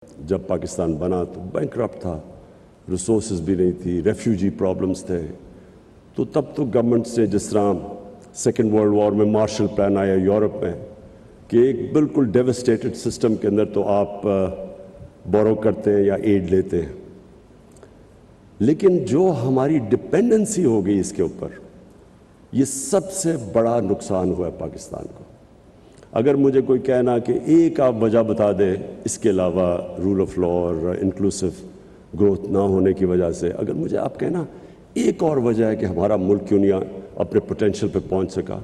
جب پاکستان بنا تو بینکرپٹ تھا، ریسورسز بھی نہیں تھی، ریفیوجی پرابلمز تھے. تو تب تو گورنمنٹ سے جس طرح سیکنڈ ورلڈ وار میں مارشل پلان آیا یورپ میں کہ ایک بالکل ڈیوسٹیٹڈ سسٹم کے اندر تو آپ بورو کرتے ہیں یا ایڈ لیتے ہیں. لیکن جو ہماری ڈپینڈنسی ہو گئی اس کے اوپر، یہ سب سے بڑا نقصان ہوا ہے پاکستان کو. اگر مجھے کوئی کہنا کہ ایک آپ وجہ بتا دیں اس کے علاوہ رول آف لا اور انکلوسو گروتھ نہ ہونے کی وجہ سے، اگر مجھے آپ کہنا ایک اور وجہ ہے کہ ہمارا ملک کیوں نہیں اپنے پوٹینشیل پہ پہنچ سکا.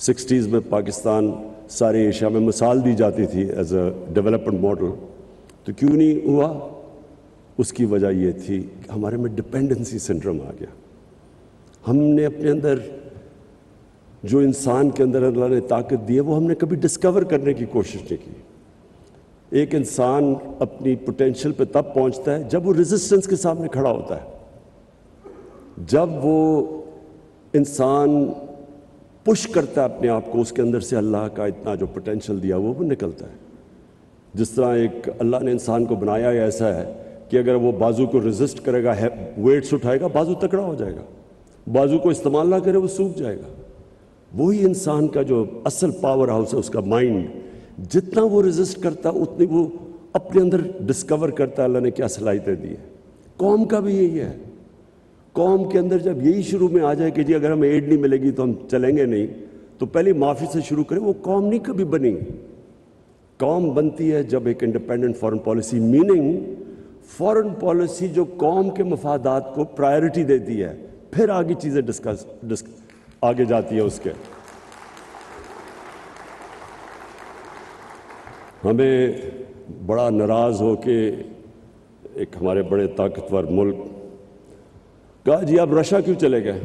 60s میں پاکستان سارے ایشیا میں مثال دی جاتی تھی ایز اے ڈیولپمنٹ ماڈل، تو کیوں نہیں ہوا؟ اس کی وجہ یہ تھی کہ ہمارے میں ڈپینڈنسی سنڈروم آ گیا. ہم نے اپنے اندر جو انسان کے اندر اللہ نے طاقت دی ہے وہ ہم نے کبھی ڈسکور کرنے کی کوشش نہیں کی. ایک انسان اپنی پوٹینشیل پہ تب پہنچتا ہے جب وہ ریزسٹنس کے سامنے کھڑا ہوتا ہے، جب وہ انسان پش کرتا ہے اپنے آپ کو، اس کے اندر سے اللہ کا اتنا جو پوٹینشیل دیا وہ نکلتا ہے. جس طرح ایک اللہ نے انسان کو بنایا ایسا ہے کہ اگر وہ بازو کو ریزسٹ کرے گا، ویٹس اٹھائے گا، بازو تکڑا ہو جائے گا. بازو کو استعمال نہ کرے وہ سوکھ جائے گا. وہی انسان کا جو اصل پاور ہاؤس ہے، اس کا مائنڈ، جتنا وہ ریزسٹ کرتا اتنی وہ اپنے اندر ڈسکور کرتا ہے اللہ نے کیا صلاحیتیں دی ہیں. قوم کا بھی یہی ہے. قوم کے اندر جب یہی شروع میں آ جائے کہ جی اگر ہمیں ایڈ نہیں ملے گی تو ہم چلیں گے نہیں، تو پہلی معافی سے شروع کریں. وہ قوم نہیں کبھی بنی. قوم بنتی ہے جب ایک independent foreign policy, meaning foreign policy جو قوم کے مفادات کو پرائرٹی دیتی ہے، پھر آگے چیزیں آگے جاتی ہے. اس کے ہمیں بڑا ناراض ہو کے ایک ہمارے بڑے طاقتور ملک کہا جی آپ رشیا کیوں چلے گئے.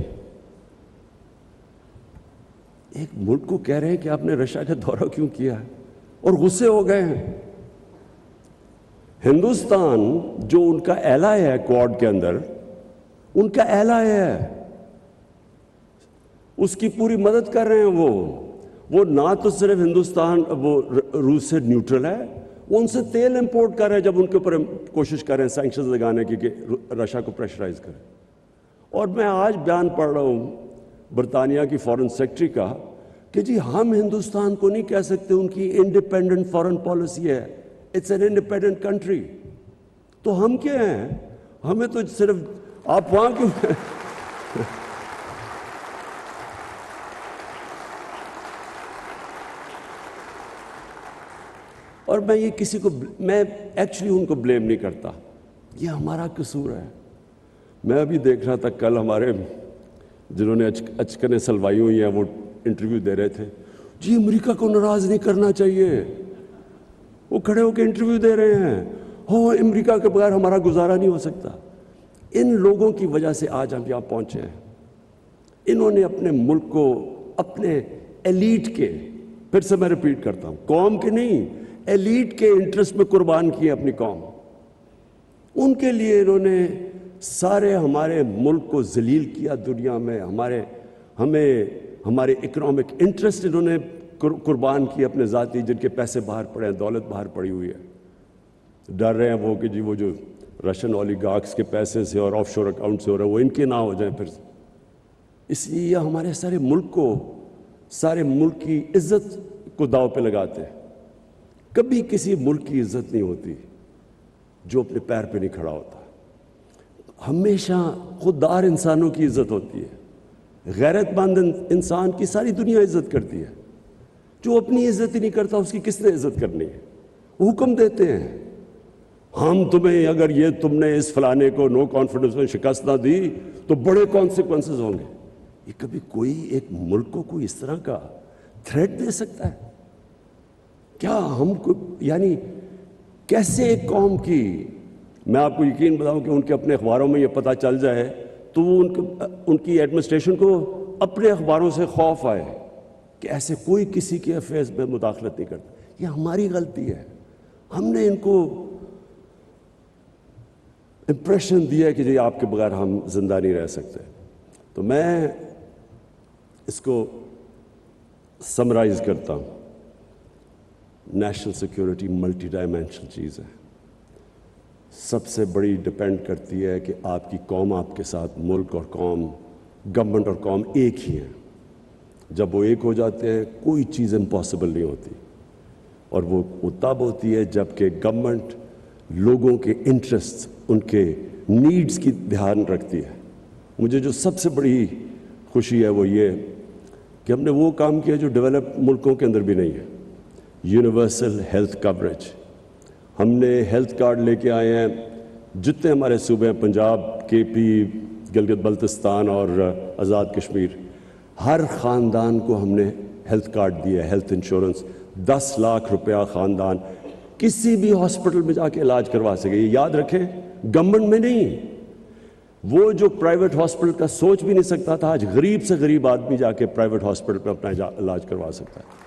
ایک ملک کو کہہ رہے ہیں کہ آپ نے رشیا کا دورہ کیوں کیا ہے، اور غصے ہو گئے ہیں. ہندوستان جو ان کا ایلائی ہے کوڈ کے اندر، ان کا ایلائی ہے، اس کی پوری مدد کر رہے ہیں. وہ نہ تو صرف ہندوستان وہ روس سے نیوٹرل ہے، وہ ان سے تیل امپورٹ کر رہے ہیں جب ان کے اوپر کوشش کر رہے ہیں سینکشنز لگانے کی کہ رشیا کو پریشرائز کریں. اور میں آج بیان پڑھ رہا ہوں برطانیہ کی فارن سیکرٹری کا کہ جی ہم ہندوستان کو نہیں کہہ سکتے ان کی انڈیپینڈنٹ فارن پالیسی ہے، اٹس این انڈیپینڈنٹ کنٹری. تو ہم کیا ہیں؟ ہمیں تو صرف آپ وہاں کیوں اور میں یہ کسی کو میں ایکچولی ان کو بلیم نہیں کرتا، یہ ہمارا قصور ہے. میں ابھی دیکھ رہا تھا کل ہمارے جنہوں نے اچکنیں سلوائی ہوئی ہیں وہ انٹرویو دے رہے تھے. جی امریکہ کو ناراض نہیں کرنا چاہیے، وہ کھڑے ہو کے انٹرویو دے رہے ہیں. ہو امریکہ کے بغیر ہمارا گزارا نہیں ہو سکتا. ان لوگوں کی وجہ سے آج ہم یہاں پہنچے ہیں. انہوں نے اپنے ملک کو اپنے ایلیٹ کے، پھر سے میں ریپیٹ کرتا ہوں، قوم کے نہیں، ایلیٹ کے انٹرسٹ میں قربان کیے اپنی قوم. ان کے لیے انہوں نے سارے ہمارے ملک کو ذلیل کیا دنیا میں. ہمارے اکنامک انٹرسٹ انہوں نے قربان کیے اپنے ذاتی، جن کے پیسے باہر پڑے ہیں، دولت باہر پڑی ہوئی ہے. ڈر رہے ہیں وہ کہ جی وہ جو رشین اولیگارکس کے پیسے سے اور آف شور اکاؤنٹ سے ہو رہا ہے وہ ان کے نہ ہو جائیں پھر. اس لیے یہ ہمارے سارے ملک کی عزت کو داؤ پہ لگاتے ہیں. کبھی کسی ملک کی عزت نہیں ہوتی جو اپنے پیر پہ نہیں کھڑا ہوتا. ہمیشہ خوددار انسانوں کی عزت ہوتی ہے. غیرت مند انسان کی ساری دنیا عزت کرتی ہے. جو اپنی عزت ہی نہیں کرتا اس کی کس نے عزت کرنی ہے؟ وہ حکم دیتے ہیں ہم تمہیں، اگر یہ تم نے اس فلانے کو نو کانفیڈنس میں شکست نہ دی تو بڑے کانسیکوینسز ہوں گے. یہ کبھی کوئی ایک ملک کو کوئی اس طرح کا تھریٹ دے سکتا ہے؟ کیا ہم کو یعنی کیسے ایک قوم کی، میں آپ کو یقین بتاؤں کہ ان کے اپنے اخباروں میں یہ پتہ چل جائے تو وہ ان کی ایڈمنسٹریشن کو اپنے اخباروں سے خوف آئے کہ ایسے کوئی کسی کے افیئرز میں مداخلت نہیں کرتا. یہ ہماری غلطی ہے. ہم نے ان کو امپریشن دیا کہ جی آپ کے بغیر ہم زندہ نہیں رہ سکتے. تو میں اس کو سمرائز کرتا ہوں. نیشنل سیکیورٹی ملٹی ڈائمینشنل چیز ہے. سب سے بڑی ڈپینڈ کرتی ہے کہ آپ کی قوم آپ کے ساتھ، ملک اور قوم، گورنمنٹ اور قوم ایک ہی ہیں۔ جب وہ ایک ہو جاتے ہیں کوئی چیز امپاسبل نہیں ہوتی، اور وہ تب ہوتی ہے جب کہ گورنمنٹ لوگوں کے انٹرسٹ، ان کے نیڈز کی دھیان رکھتی ہے۔ مجھے جو سب سے بڑی خوشی ہے وہ یہ کہ ہم نے وہ کام کیا جو ڈیولپ ملکوں کے اندر بھی نہیں ہے، یونیورسل ہیلتھ کوریج۔ ہم نے ہیلتھ کارڈ لے کے آئے ہیں، جتنے ہمارے صوبے ہیں، پنجاب، کے پی، گلگت بلتستان اور آزاد کشمیر، ہر خاندان کو ہم نے ہیلتھ کارڈ دیا ہے، ہیلتھ انشورنس، 10 لاکھ روپیہ خاندان کسی بھی ہاسپٹل میں جا کے علاج کروا سکے۔ یہ یاد رکھیں، گورنمنٹ میں نہیں، وہ جو پرائیویٹ ہاسپٹل کا سوچ بھی نہیں سکتا تھا، آج غریب سے غریب آدمی جا کے پرائیویٹ ہاسپٹل میں اپنا علاج کروا سکتا ہے۔